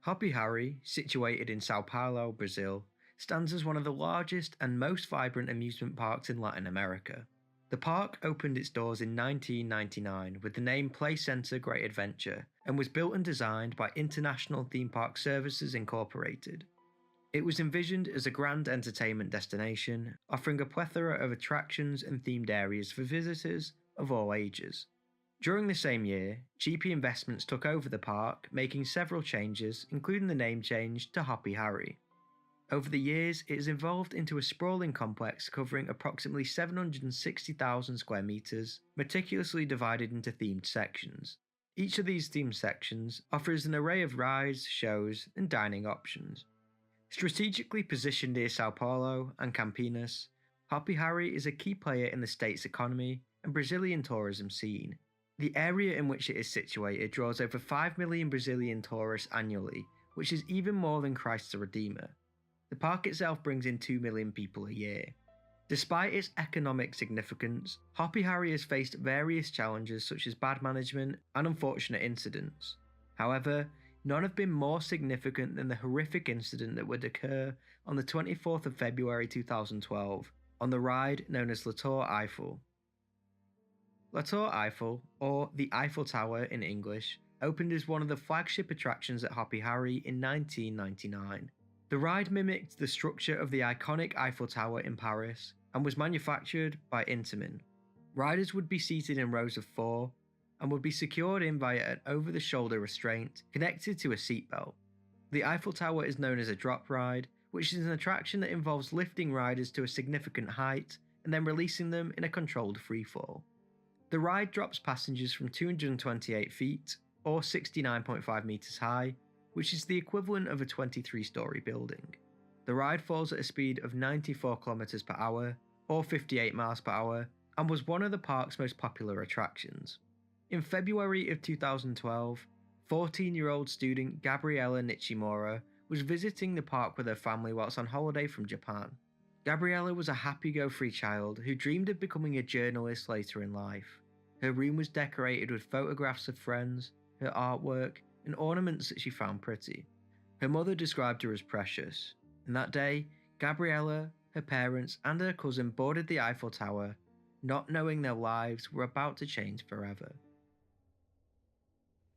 Hoppy Harry, situated in Sao Paulo, Brazil, stands as one of the largest and most vibrant amusement parks in Latin America. The park opened its doors in 1999 with the name Play Center Great Adventure and was built and designed by International Theme Park Services Incorporated. It was envisioned as a grand entertainment destination, offering a plethora of attractions and themed areas for visitors of all ages. During the same year, GP Investments took over the park, making several changes, including the name change to Hoppy Harry. Over the years, it has evolved into a sprawling complex covering approximately 760,000 square meters, meticulously divided into themed sections. Each of these themed sections offers an array of rides, shows, and dining options. Strategically positioned near Sao Paulo and Campinas, Hoppy Harry is a key player in the state's economy and Brazilian tourism scene. The area in which it is situated draws over 5 million Brazilian tourists annually, which is even more than Christ the Redeemer. The park itself brings in 2 million people a year. Despite its economic significance, Hoppy Harry has faced various challenges such as bad management and unfortunate incidents. However, none have been more significant than the horrific incident that would occur on the 24th of February 2012 on the ride known as La Tour Eiffel. La Tour Eiffel, or the Eiffel Tower in English, opened as one of the flagship attractions at Hoppy Harry in 1999. The ride mimicked the structure of the iconic Eiffel Tower in Paris and was manufactured by Intamin. Riders would be seated in rows of 4 and would be secured in via an over-the-shoulder restraint connected to a seatbelt. The Eiffel Tower is known as a drop ride, which is an attraction that involves lifting riders to a significant height and then releasing them in a controlled freefall. The ride drops passengers from 228 feet, or 69.5 metres high, which is the equivalent of a 23-storey building. The ride falls at a speed of 94 km per hour, or 58 miles per hour, and was one of the park's most popular attractions. In February of 2012, 14-year-old student Gabriella Nishimura was visiting the park with her family whilst on holiday from Japan. Gabriella was a happy-go-free child who dreamed of becoming a journalist later in life. Her room was decorated with photographs of friends, her artwork, and ornaments that she found pretty. Her mother described her as precious, and that day, Gabriella, her parents, and her cousin boarded the Eiffel Tower, not knowing their lives were about to change forever.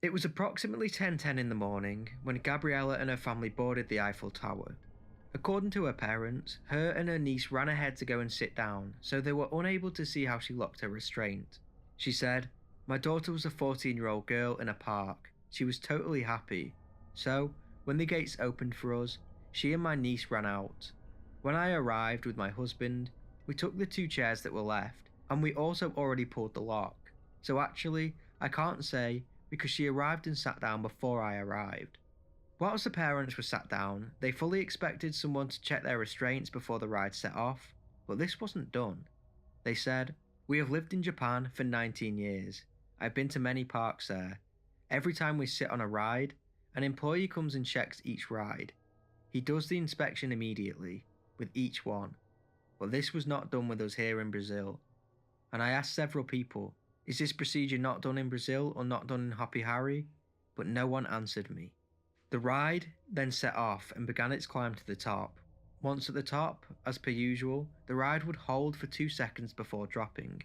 It was approximately 10:10 in the morning when Gabriella and her family boarded the Eiffel Tower. According to her parents, her and her niece ran ahead to go and sit down, so they were unable to see how she locked her restraint. She said, "My daughter was a 14-year-old girl in a park. She was totally happy. So, when the gates opened for us, she and my niece ran out. When I arrived with my husband, we took the 2 chairs that were left, and we also already pulled the lock. So actually, I can't say, because she arrived and sat down before I arrived." Whilst the parents were sat down, they fully expected someone to check their restraints before the ride set off, but this wasn't done. They said, "We have lived in Japan for 19 years. I've been to many parks there. Every time we sit on a ride, an employee comes and checks each ride. He does the inspection immediately, with each one. But this was not done with us here in Brazil. And I asked several people, is this procedure not done in Brazil or not done in Hoppy Harry? But no one answered me." The ride then set off and began its climb to the top. Once at the top, as per usual, the ride would hold for 2 seconds before dropping.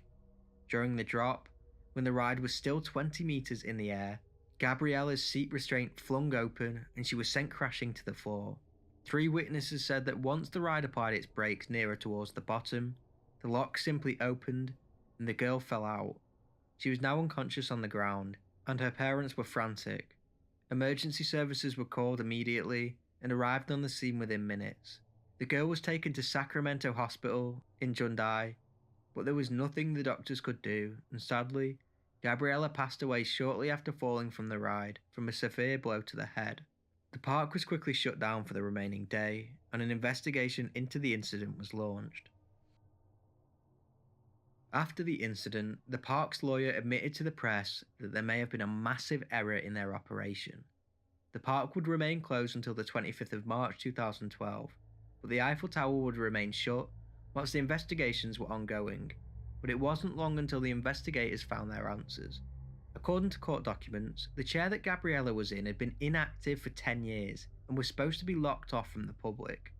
During the drop, when the ride was still 20 meters in the air, Gabriella's seat restraint flung open and she was sent crashing to the floor. 3 witnesses said that once the ride applied its brakes nearer towards the bottom, the lock simply opened and the girl fell out. She was now unconscious on the ground, and her parents were frantic. Emergency services were called immediately and arrived on the scene within minutes. The girl was taken to Sacramento Hospital in Jundiaí, but there was nothing the doctors could do, and sadly, Gabriella passed away shortly after falling from the ride from a severe blow to the head. The park was quickly shut down for the remaining day, and an investigation into the incident was launched. After the incident, the park's lawyer admitted to the press that there may have been a massive error in their operation. The park would remain closed until the 25th of March 2012, but the Eiffel Tower would remain shut whilst the investigations were ongoing, but it wasn't long until the investigators found their answers. According to court documents, the chair that Gabriella was in had been inactive for 10 years and was supposed to be locked off from the public.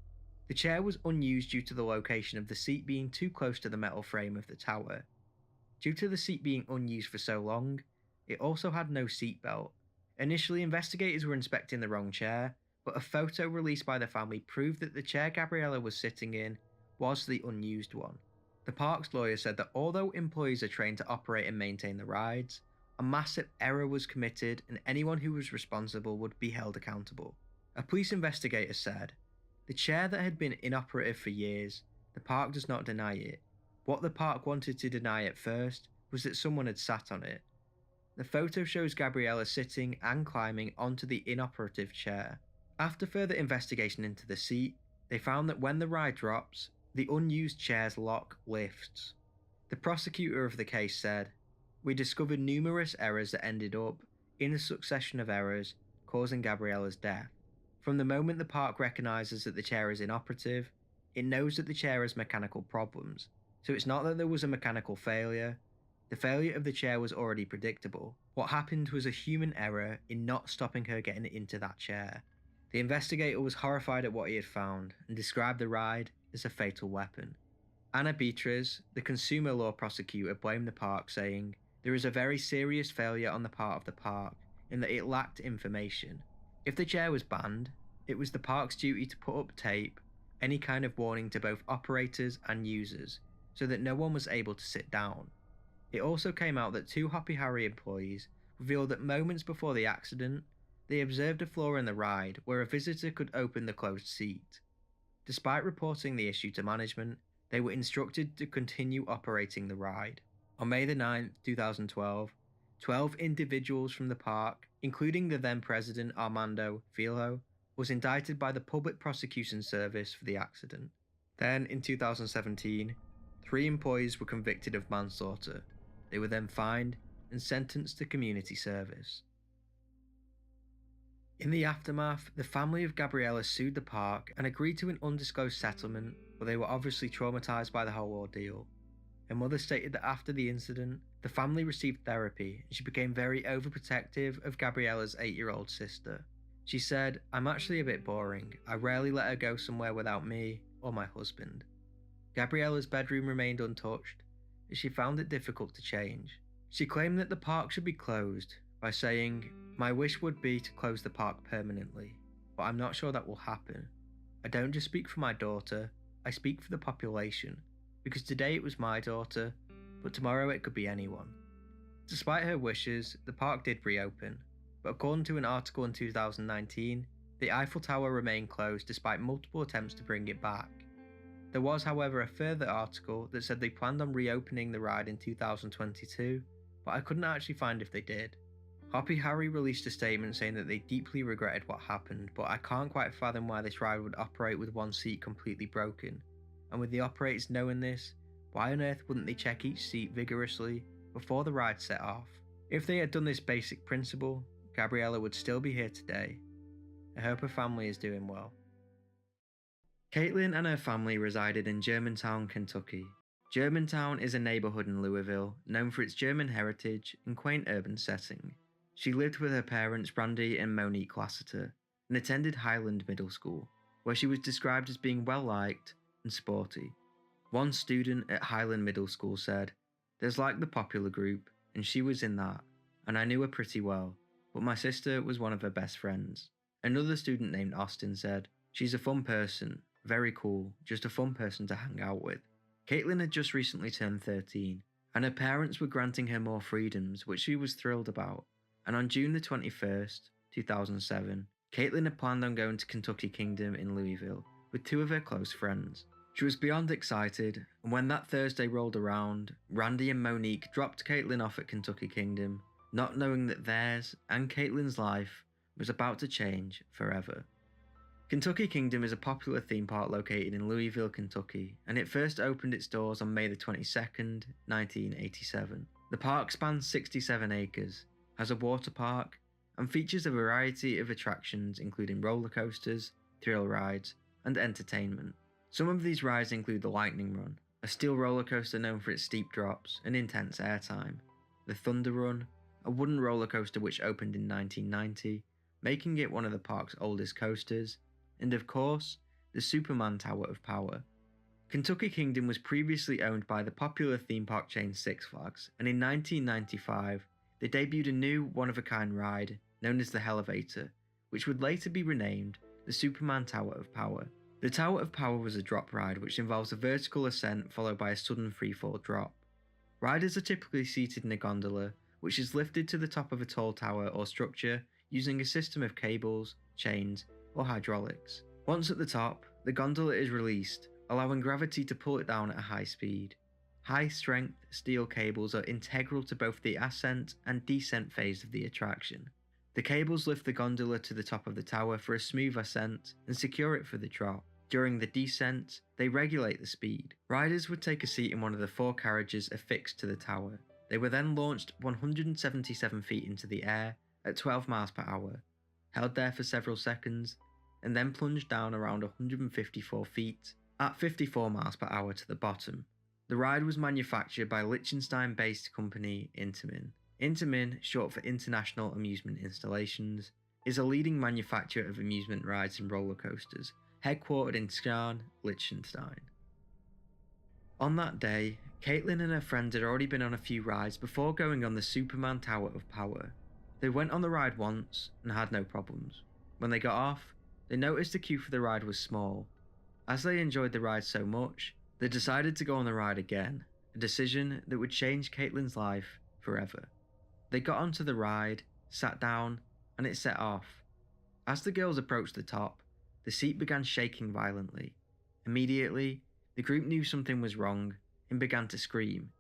The chair was unused due to the location of the seat being too close to the metal frame of the tower. Due to the seat being unused for so long, it also had no seatbelt. Initially, investigators were inspecting the wrong chair, but a photo released by the family proved that the chair Gabriella was sitting in was the unused one. The park's lawyer said that although employees are trained to operate and maintain the rides, a massive error was committed and anyone who was responsible would be held accountable. A police investigator said, "The chair that had been inoperative for years, the park does not deny it. What the park wanted to deny at first was that someone had sat on it." The photo shows Gabriella sitting and climbing onto the inoperative chair. After further investigation into the seat, they found that when the ride drops, the unused chair's lock lifts. The prosecutor of the case said, "We discovered numerous errors that ended up, in a succession of errors, causing Gabriella's death. From the moment the park recognises that the chair is inoperative, it knows that the chair has mechanical problems. So it's not that there was a mechanical failure. The failure of the chair was already predictable. What happened was a human error in not stopping her getting into that chair." The investigator was horrified at what he had found and described the ride as a fatal weapon. Anna Beatriz, the consumer law prosecutor, blamed the park, saying, "There is a very serious failure on the part of the park in that it lacked information. If the chair was banned, it was the park's duty to put up tape, any kind of warning to both operators and users, so that no one was able to sit down." It also came out that 2 Hoppy Harry employees revealed that moments before the accident, they observed a flaw in the ride where a visitor could open the closed seat. Despite reporting the issue to management, they were instructed to continue operating the ride. On May 9, 2012, 12 individuals from the park, including the then president Armando Filho, was indicted by the Public Prosecution Service for the accident. Then, in 2017, 3 employees were convicted of manslaughter. They were then fined and sentenced to community service. In the aftermath, the family of Gabriella sued the park and agreed to an undisclosed settlement, but they were obviously traumatized by the whole ordeal. Her mother stated that after the incident, the family received therapy and she became very overprotective of Gabriella's 8-year-old sister. She said, "I'm actually a bit boring. I rarely let her go somewhere without me or my husband." Gabriella's bedroom remained untouched, as she found it difficult to change. She claimed that the park should be closed by saying, "My wish would be to close the park permanently, but I'm not sure that will happen. I don't just speak for my daughter, I speak for the population, because today it was my daughter, but tomorrow it could be anyone." Despite her wishes, the park did reopen, but according to an article in 2019, the Eiffel Tower remained closed despite multiple attempts to bring it back. There was, however, a further article that said they planned on reopening the ride in 2022, but I couldn't actually find if they did. Hoppy Harry released a statement saying that they deeply regretted what happened, but I can't quite fathom why this ride would operate with one seat completely broken. And with the operators knowing this, why on earth wouldn't they check each seat vigorously before the ride set off? If they had done this basic principle, Gabriella would still be here today. I hope her family is doing well. Kaitlyn and her family resided in Germantown, Kentucky. Germantown is a neighborhood in Louisville known for its German heritage and quaint urban setting. She lived with her parents Randy and Monique Lassiter and attended Highland Middle School, where she was described as being well-liked and sporty. One student at Highland Middle School said, "There's like the popular group, and she was in that, and I knew her pretty well, but my sister was one of her best friends." Another student named Austin said, "She's a fun person, very cool, just a fun person to hang out with." Kaitlyn had just recently turned 13, and her parents were granting her more freedoms, which she was thrilled about. And on June the 21st, 2007, Kaitlyn had planned on going to Kentucky Kingdom in Louisville with 2 of her close friends. She was beyond excited, and when that Thursday rolled around, Randy and Monique dropped Kaitlyn off at Kentucky Kingdom, not knowing that theirs and Kaitlyn's life was about to change forever. Kentucky Kingdom is a popular theme park located in Louisville, Kentucky, and it first opened its doors on May the 22nd, 1987. The park spans 67 acres, has a water park, and features a variety of attractions including roller coasters, thrill rides, and entertainment. Some of these rides include the Lightning Run, a steel roller coaster known for its steep drops and intense airtime, the Thunder Run, a wooden roller coaster which opened in 1990, making it one of the park's oldest coasters, and of course, the Superman Tower of Power. Kentucky Kingdom was previously owned by the popular theme park chain Six Flags, and in 1995, they debuted a new one-of-a-kind ride known as the Hellevator, which would later be renamed the Superman Tower of Power. The Tower of Power was a drop ride which involves a vertical ascent followed by a sudden freefall drop. Riders are typically seated in a gondola, which is lifted to the top of a tall tower or structure using a system of cables, chains, or hydraulics. Once at the top, the gondola is released, allowing gravity to pull it down at a high speed. High-strength steel cables are integral to both the ascent and descent phase of the attraction. The cables lift the gondola to the top of the tower for a smooth ascent and secure it for the drop. During the descent, they regulate the speed. Riders would take a seat in one of the 4 carriages affixed to the tower. They were then launched 177 feet into the air at 12 miles per hour, held there for several seconds, and then plunged down around 154 feet at 54 miles per hour to the bottom. The ride was manufactured by Liechtenstein-based company Intamin. Intamin, short for International Amusement Installations, is a leading manufacturer of amusement rides and roller coasters, headquartered in Scharn, Liechtenstein. On that day, Kaitlyn and her friends had already been on a few rides before going on the Superman Tower of Power. They went on the ride once and had no problems. When they got off, they noticed the queue for the ride was small. As they enjoyed the ride so much, they decided to go on the ride again, a decision that would change Kaitlyn's life forever. They got onto the ride, sat down, and it set off. As the girls approached the top, the seat began shaking violently. Immediately, the group knew something was wrong and began to scream.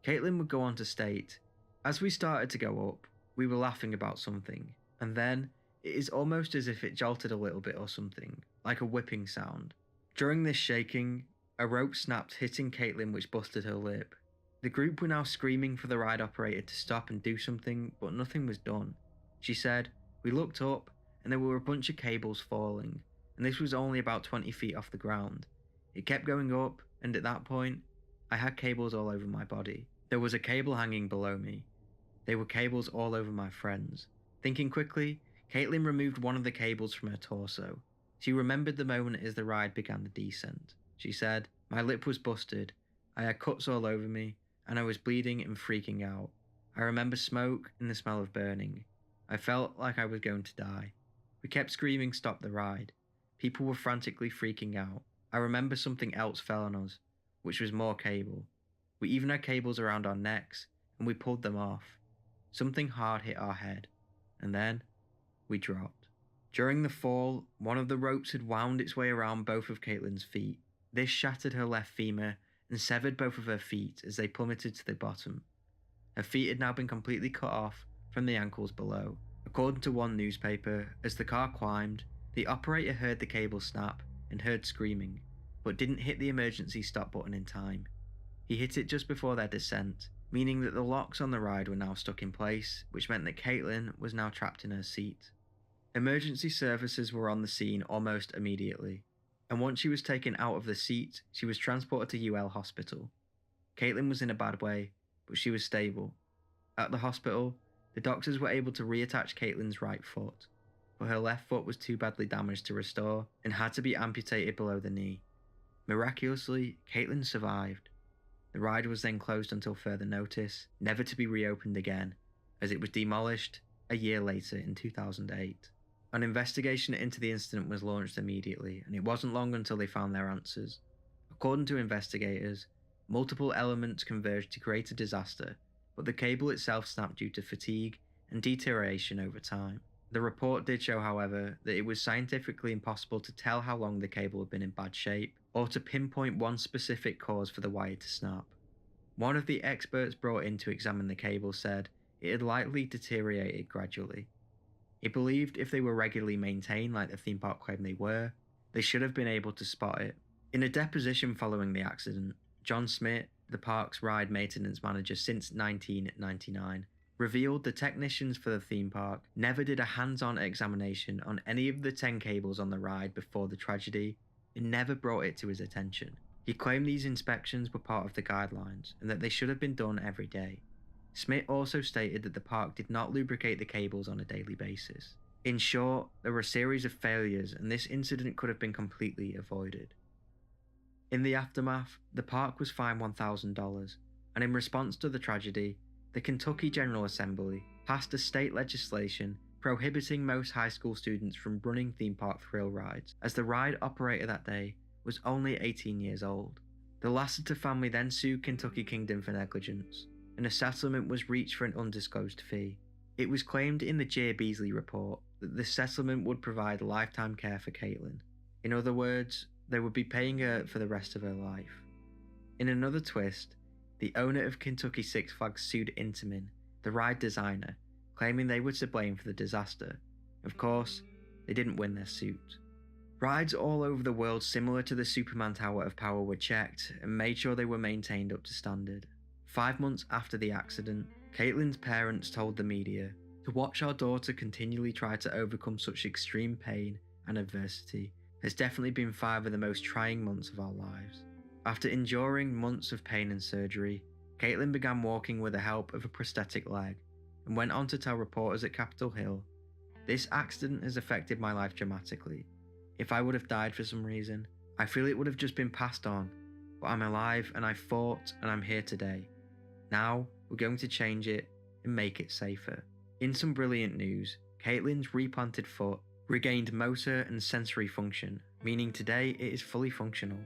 Kaitlyn would go on to state, "As we started to go up, we were laughing about something, and then it is almost as if it jolted a little bit or something, like a whipping sound." During this shaking, a rope snapped, hitting Kaitlyn, which busted her lip. The group were now screaming for the ride operator to stop and do something, but nothing was done. She said, "We looked up, and there were a bunch of cables falling, and this was only about 20 feet off the ground. It kept going up, and at that point, I had cables all over my body. There was a cable hanging below me. They were cables all over my friends." Thinking quickly, Kaitlyn removed one of the cables from her torso. She remembered the moment as the ride began the descent. She said, "My lip was busted, I had cuts all over me, and I was bleeding and freaking out. I remember smoke and the smell of burning. I felt like I was going to die. We kept screaming, 'Stop the ride.' People were frantically freaking out. I remember something else fell on us, which was more cable. We even had cables around our necks, and we pulled them off. Something hard hit our head, and then we dropped." During the fall, one of the ropes had wound its way around both of Kaitlyn's feet. This shattered her left femur and severed both of her feet as they plummeted to the bottom. Her feet had now been completely cut off from the ankles below. According to one newspaper, as the car climbed, the operator heard the cable snap and heard screaming, but didn't hit the emergency stop button in time. He hit it just before their descent, meaning that the locks on the ride were now stuck in place, which meant that Kaitlyn was now trapped in her seat. Emergency services were on the scene almost immediately, and once she was taken out of the seat, she was transported to UL Hospital. Kaitlyn was in a bad way, but she was stable. At the hospital, the doctors were able to reattach Kaitlyn's right foot, but her left foot was too badly damaged to restore and had to be amputated below the knee. Miraculously, Kaitlyn survived. The ride was then closed until further notice, never to be reopened again, as it was demolished a year later in 2008. An investigation into the incident was launched immediately, and it wasn't long until they found their answers. According to investigators, multiple elements converged to create a disaster, but the cable itself snapped due to fatigue and deterioration over time. The report did show, however, that it was scientifically impossible to tell how long the cable had been in bad shape, or to pinpoint one specific cause for the wire to snap. One of the experts brought in to examine the cable said it had likely deteriorated gradually. He believed if they were regularly maintained like the theme park claimed they were, they should have been able to spot it. In a deposition following the accident, John Smith, the park's ride maintenance manager since 1999, revealed the technicians for the theme park never did a hands-on examination on any of the 10 cables on the ride before the tragedy and never brought it to his attention. He claimed these inspections were part of the guidelines and that they should have been done every day. Smith also stated that the park did not lubricate the cables on a daily basis. In short, there were a series of failures, and this incident could have been completely avoided. In the aftermath, the park was fined $1,000, and in response to the tragedy, the Kentucky General Assembly passed a state legislation prohibiting most high school students from running theme park thrill rides, as the ride operator that day was only 18 years old. The Lassiter family then sued Kentucky Kingdom for negligence, and a settlement was reached for an undisclosed fee. It was claimed in the J. Beasley report that the settlement would provide lifetime care for Kaitlyn. In other words, they would be paying her for the rest of her life. In another twist, the owner of Kentucky Six Flags sued Intamin, the ride designer, claiming they were to blame for the disaster. Of course, they didn't win their suit. Rides all over the world similar to the Superman Tower of Power were checked and made sure they were maintained up to standard. 5 months after the accident, Kaitlyn's parents told the media, "To watch our daughter continually try to overcome such extreme pain and adversity has definitely been 5 of the most trying months of our lives." After enduring months of pain and surgery, Kaitlyn began walking with the help of a prosthetic leg and went on to tell reporters at Capitol Hill, "This accident has affected my life dramatically. If I would have died for some reason, I feel it would have just been passed on, but I'm alive and I fought and I'm here today. Now we're going to change it and make it safer." In some brilliant news, Kaitlyn's replanted foot regained motor and sensory function, meaning today it is fully functional.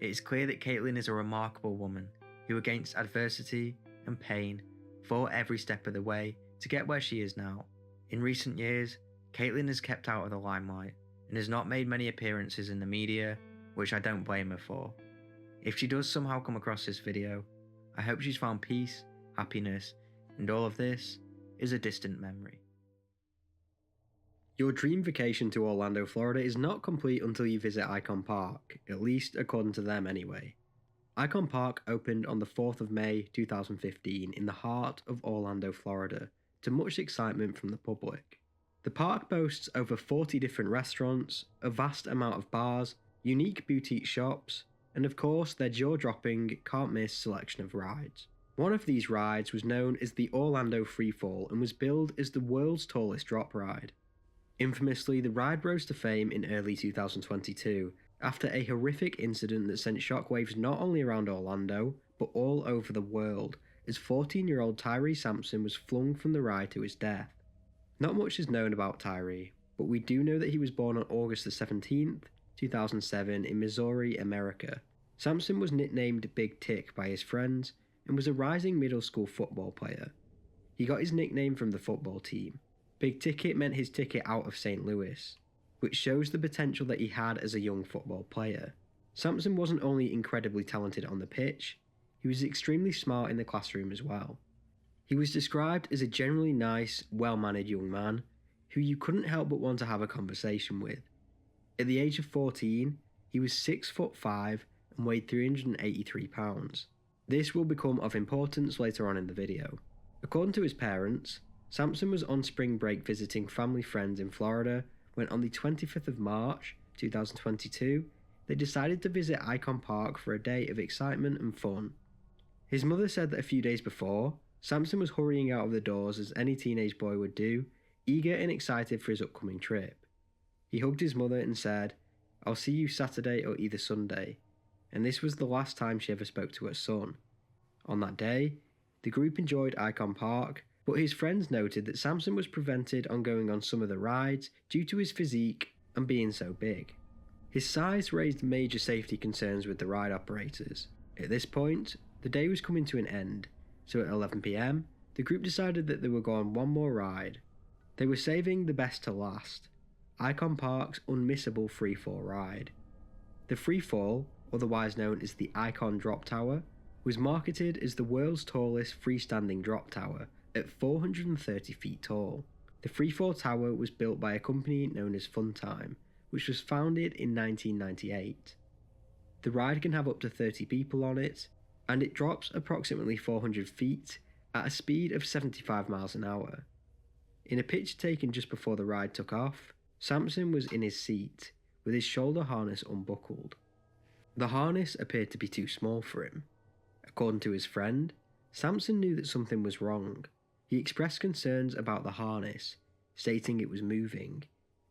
It is clear that Kaitlyn is a remarkable woman who, against adversity and pain, fought every step of the way to get where she is now. In recent years, Kaitlyn has kept out of the limelight and has not made many appearances in the media, which I don't blame her for. If she does somehow come across this video, I hope she's found peace, happiness, and all of this is a distant memory. Your dream vacation to Orlando, Florida is not complete until you visit Icon Park, at least according to them anyway. Icon Park opened on the 4th of May 2015 in the heart of Orlando, Florida, to much excitement from the public. The park boasts over 40 different restaurants, a vast amount of bars, unique boutique shops, and of course their jaw-dropping, can't-miss selection of rides. One of these rides was known as the Orlando Freefall and was billed as the world's tallest drop ride. Infamously, the ride rose to fame in early 2022 after a horrific incident that sent shockwaves not only around Orlando, but all over the world, as 14-year-old Tyre Sampson was flung from the ride to his death. Not much is known about Tyre, but we do know that he was born on August the 17th, 2007 in Missouri, America. Sampson was nicknamed Big Tick by his friends and was a rising middle school football player. He got his nickname from the football team. Big Ticket meant his ticket out of St. Louis, which shows the potential that he had as a young football player. Sampson wasn't only incredibly talented on the pitch, he was extremely smart in the classroom as well. He was described as a generally nice, well-mannered young man who you couldn't help but want to have a conversation with. At the age of 14, he was 6'5" and weighed 383 pounds. This will become of importance later on in the video. According to his parents, Sampson was on spring break visiting family friends in Florida when on the 25th of March 2022, they decided to visit Icon Park for a day of excitement and fun. His mother said that a few days before, Sampson was hurrying out of the doors as any teenage boy would do, eager and excited for his upcoming trip. He hugged his mother and said, "I'll see you Saturday or either Sunday," and this was the last time she ever spoke to her son. On that day, the group enjoyed Icon Park, but his friends noted that Sampson was prevented on going on some of the rides due to his physique and being so big. His size raised major safety concerns with the ride operators. At this point, the day was coming to an end, so at 11 PM, the group decided that they would go on one more ride. They were saving the best to last, Icon Park's unmissable freefall ride. The freefall, otherwise known as the Icon Drop Tower, was marketed as the world's tallest freestanding drop tower at 430 feet tall. The freefall tower was built by a company known as Funtime, which was founded in 1998. The ride can have up to 30 people on it, and it drops approximately 400 feet at a speed of 75 miles an hour. In a picture taken just before the ride took off, Sampson was in his seat, with his shoulder harness unbuckled. The harness appeared to be too small for him. According to his friend, Sampson knew that something was wrong. He expressed concerns about the harness, stating it was moving.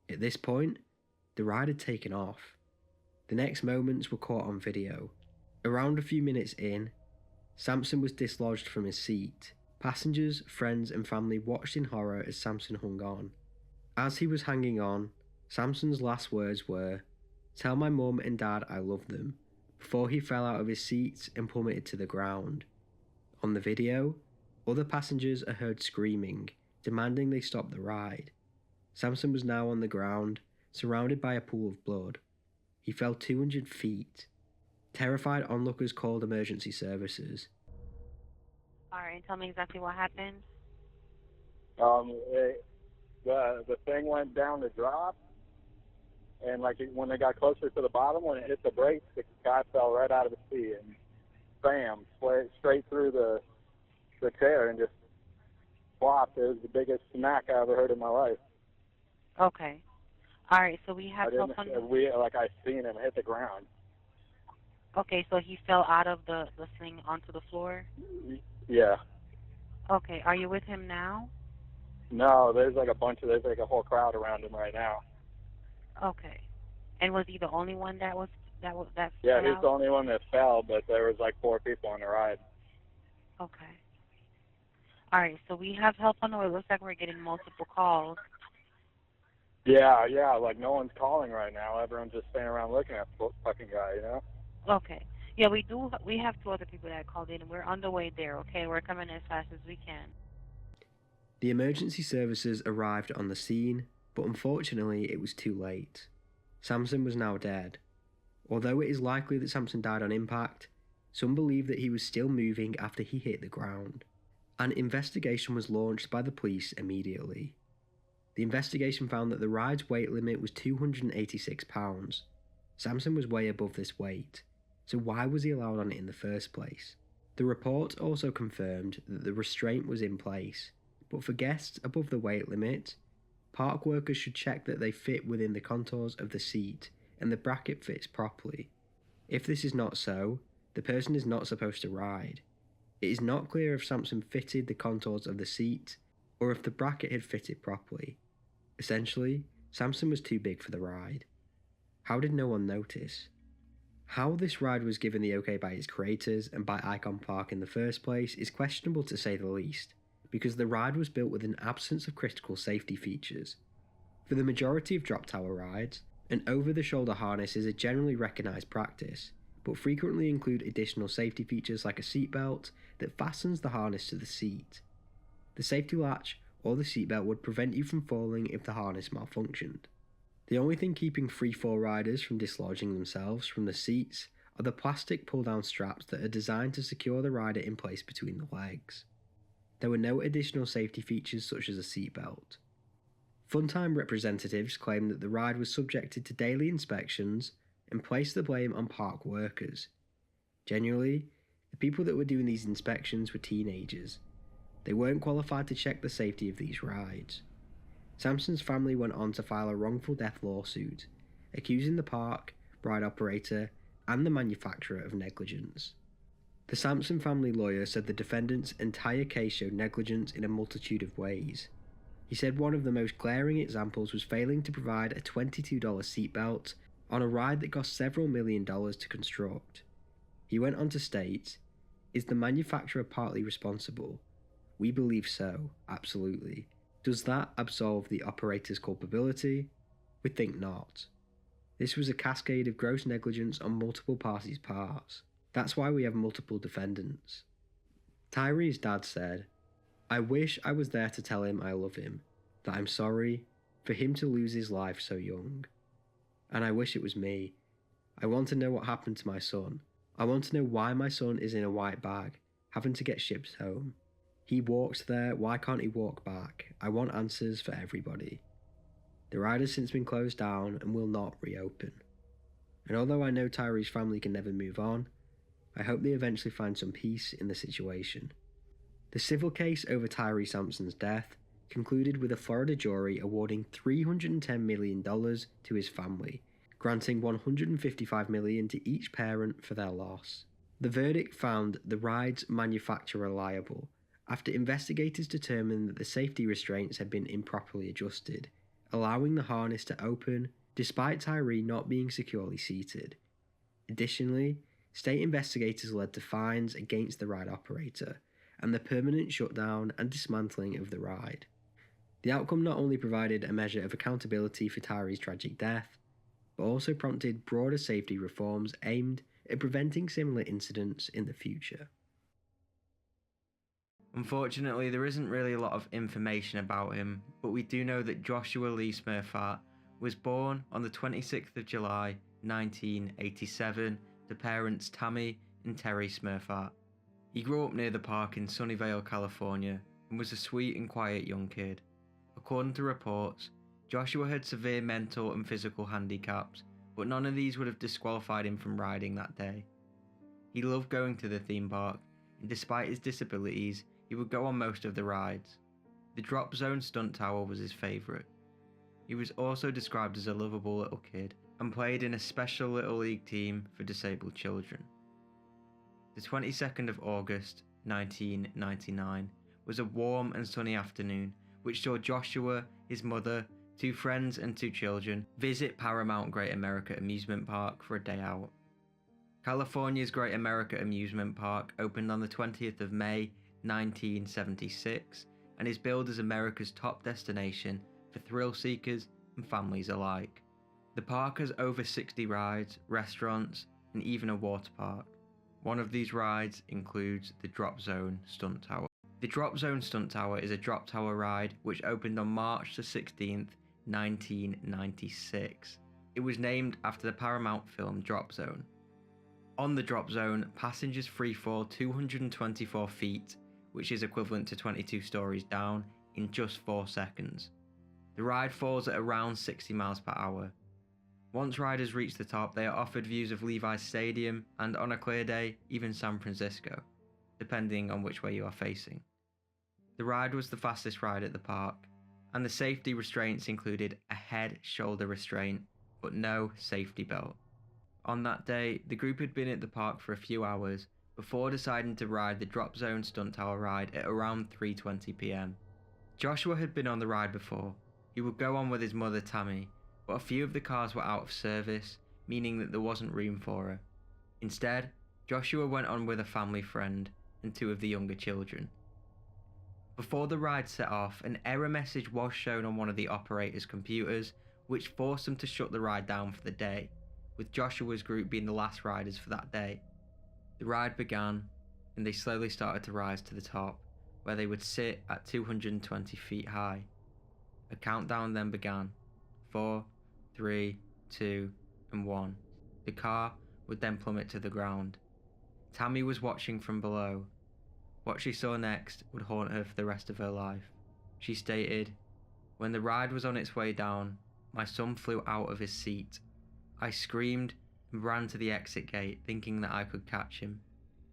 At this point, the ride had taken off. The next moments were caught on video. Around a few minutes in, Sampson was dislodged from his seat. Passengers, friends and family watched in horror as Sampson hung on. As he was hanging on, Sampson's last words were, "Tell my mum and dad I love them," before he fell out of his seat and plummeted to the ground. On the video, other passengers are heard screaming, demanding they stop the ride. Sampson was now on the ground, surrounded by a pool of blood. He fell 200 feet. Terrified onlookers called emergency services. Alright, tell me exactly what happened. The thing went down to drop, and when they got closer to the bottom, when it hit the brakes, the guy fell right out of the seat and bam, straight through the chair and just flopped. It was the biggest smack I ever heard in my life. Okay. Alright, so we have help on... I seen him hit the ground. Okay, so he fell out of the thing onto the floor? Yeah. Okay, are you with him now? No, there's a whole crowd around him right now. Okay. And was he the only one that Yeah, fell he's out? the only one that fell, but there was 4 people on the ride. Okay. Alright, so we have help on the way. It looks like we're getting multiple calls. Yeah, no one's calling right now. Everyone's just staying around looking at the fucking guy, you know? Okay. Yeah, we have 2 other people that called in, and we're on the way there, okay? We're coming as fast as we can. The emergency services arrived on the scene, but unfortunately it was too late. Sampson was now dead. Although it is likely that Sampson died on impact, some believe that he was still moving after he hit the ground. An investigation was launched by the police immediately. The investigation found that the ride's weight limit was 286 pounds. Sampson was way above this weight, so why was he allowed on it in the first place? The report also confirmed that the restraint was in place, but for guests above the weight limit, park workers should check that they fit within the contours of the seat and the bracket fits properly. If this is not so, the person is not supposed to ride. It is not clear if Sampson fitted the contours of the seat or if the bracket had fitted properly. Essentially, Sampson was too big for the ride. How did no one notice? How this ride was given the okay by its creators and by Icon Park in the first place is questionable to say the least, because the ride was built with an absence of critical safety features. For the majority of drop tower rides, an over-the-shoulder harness is a generally recognised practice, but frequently include additional safety features like a seatbelt that fastens the harness to the seat. The safety latch or the seatbelt would prevent you from falling if the harness malfunctioned. The only thing keeping free-fall riders from dislodging themselves from the seats are the plastic pull-down straps that are designed to secure the rider in place between the legs. There were no additional safety features such as a seatbelt. Funtime representatives claimed that the ride was subjected to daily inspections and placed the blame on park workers. Generally, the people that were doing these inspections were teenagers. They weren't qualified to check the safety of these rides. Sampson's family went on to file a wrongful death lawsuit, accusing the park, ride operator, and the manufacturer of negligence. The Sampson family lawyer said the defendant's entire case showed negligence in a multitude of ways. He said one of the most glaring examples was failing to provide a $22 seatbelt on a ride that cost several $1 million to construct. He went on to state, "Is the manufacturer partly responsible? We believe so, absolutely. Does that absolve the operator's culpability? We think not. This was a cascade of gross negligence on multiple parties' parts. That's why we have multiple defendants." Tyre's dad said, "I wish I was there to tell him I love him, that I'm sorry for him to lose his life so young. And I wish it was me. I want to know what happened to my son. I want to know why my son is in a white bag, having to get shipped home. He walked there, why can't he walk back? I want answers for everybody. The ride has since been closed down and will not reopen. And although I know Tyre's family can never move on, I hope they eventually find some peace in the situation." The civil case over Tyre Sampson's death concluded with a Florida jury awarding $310 million to his family, granting $155 million to each parent for their loss. The verdict found the ride's manufacturer liable after investigators determined that the safety restraints had been improperly adjusted, allowing the harness to open despite Tyre not being securely seated. Additionally, state investigators led to fines against the ride operator and the permanent shutdown and dismantling of the ride. The outcome not only provided a measure of accountability for Tyre's tragic death, but also prompted broader safety reforms aimed at preventing similar incidents in the future. Unfortunately, there isn't really a lot of information about him, but we do know that Joshua Lee Smurfat was born on the 26th of July 1987 to parents Tammy and Terry Smurfat. He grew up near the park in Sunnyvale, California, and was a sweet and quiet young kid. According to reports, Joshua had severe mental and physical handicaps, but none of these would have disqualified him from riding that day. He loved going to the theme park, and despite his disabilities, he would go on most of the rides. The Drop Zone Stunt Tower was his favourite. He was also described as a lovable little kid, and played in a special little league team for disabled children. The 22nd of August 1999 was a warm and sunny afternoon which saw Joshua, his mother, 2 friends and 2 children visit Paramount Great America Amusement Park for a day out. California's Great America Amusement Park opened on the 20th of May 1976 and is billed as America's top destination for thrill seekers and families alike. The park has over 60 rides, restaurants, and even a water park. One of these rides includes the Drop Zone Stunt Tower. The Drop Zone Stunt Tower is a drop tower ride which opened on March the 16th, 1996. It was named after the Paramount film Drop Zone. On the Drop Zone, passengers freefall 224 feet, which is equivalent to 22 stories down, in just 4 seconds. The ride falls at around 60 miles per hour. Once riders reach the top, they are offered views of Levi's Stadium and, on a clear day, even San Francisco, depending on which way you are facing. The ride was the fastest ride at the park, and the safety restraints included a head-shoulder restraint, but no safety belt. On that day, the group had been at the park for a few hours before deciding to ride the Drop Zone Stunt Tower ride at around 3:20 p.m. Joshua had been on the ride before. He would go on with his mother Tammy, but a few of the cars were out of service, meaning that there wasn't room for her. Instead, Joshua went on with a family friend and 2 of the younger children. Before the ride set off, an error message was shown on one of the operator's computers, which forced them to shut the ride down for the day, with Joshua's group being the last riders for that day. The ride began, and they slowly started to rise to the top, where they would sit at 220 feet high. A countdown then began. 4, 3, 2, and 1. The car would then plummet to the ground. Tammy was watching from below. What she saw next would haunt her for the rest of her life. She stated, "When the ride was on its way down, my son flew out of his seat. I screamed and ran to the exit gate, thinking that I could catch him."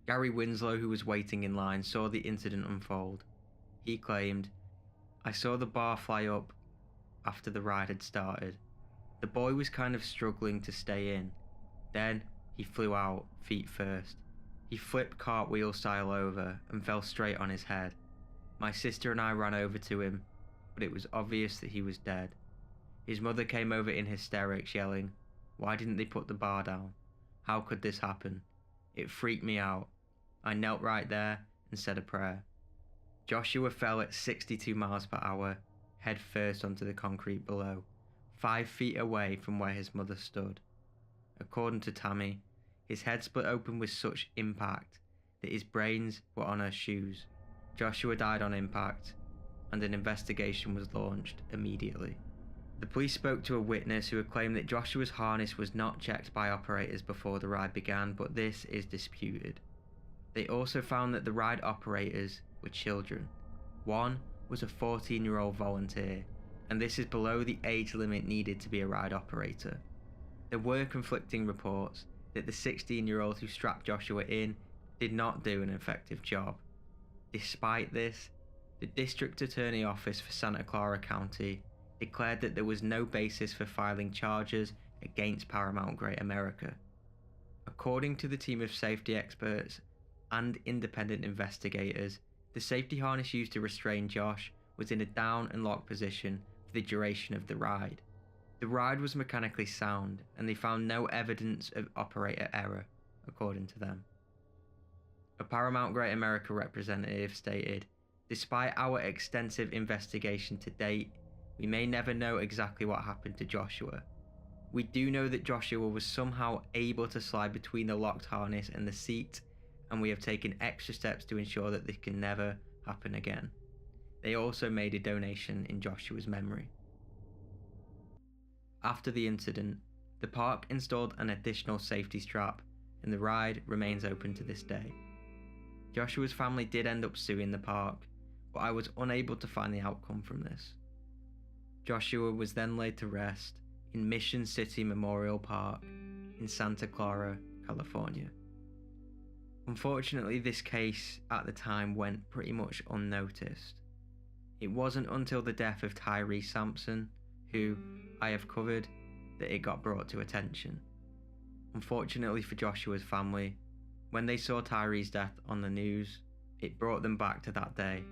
Gary Winslow, who was waiting in line, saw the incident unfold. He claimed, "I saw the bar fly up after the ride had started. The boy was kind of struggling to stay in. Then he flew out, feet first. He flipped cartwheel style over and fell straight on his head. My sister and I ran over to him, but it was obvious that he was dead. His mother came over in hysterics, yelling, 'Why didn't they put the bar down? How could this happen?' It freaked me out. I knelt right there and said a prayer." Joshua fell at 62 miles per hour, head first onto the concrete below, 5 feet away from where his mother stood. According to Tammy, his head split open with such impact that his brains were on her shoes. Joshua died on impact, and an investigation was launched immediately. The police spoke to a witness who had claimed that Joshua's harness was not checked by operators before the ride began, but this is disputed. They also found that the ride operators were children. One was a 14-year-old volunteer, and this is below the age limit needed to be a ride operator. There were conflicting reports that the 16-year-old who strapped Joshua in did not do an effective job. Despite this, the District Attorney Office for Santa Clara County declared that there was no basis for filing charges against Paramount Great America. According to the team of safety experts and independent investigators, the safety harness used to restrain Josh was in a down and locked position for the duration of the ride. The ride was mechanically sound, and they found no evidence of operator error, according to them. A Paramount Great America representative stated, "Despite our extensive investigation to date, we may never know exactly what happened to Joshua. We do know that Joshua was somehow able to slide between the locked harness and the seat, and we have taken extra steps to ensure that this can never happen again." They also made a donation in Joshua's memory. After the incident, the park installed an additional safety strap, and the ride remains open to this day. Joshua's family did end up suing the park, but I was unable to find the outcome from this. Joshua was then laid to rest in Mission City Memorial Park in Santa Clara, California. Unfortunately, this case at the time went pretty much unnoticed. It wasn't until the death of Tyre Sampson, who I have covered, that it got brought to attention. Unfortunately for Joshua's family, when they saw Tyre's death on the news, it brought them back to that day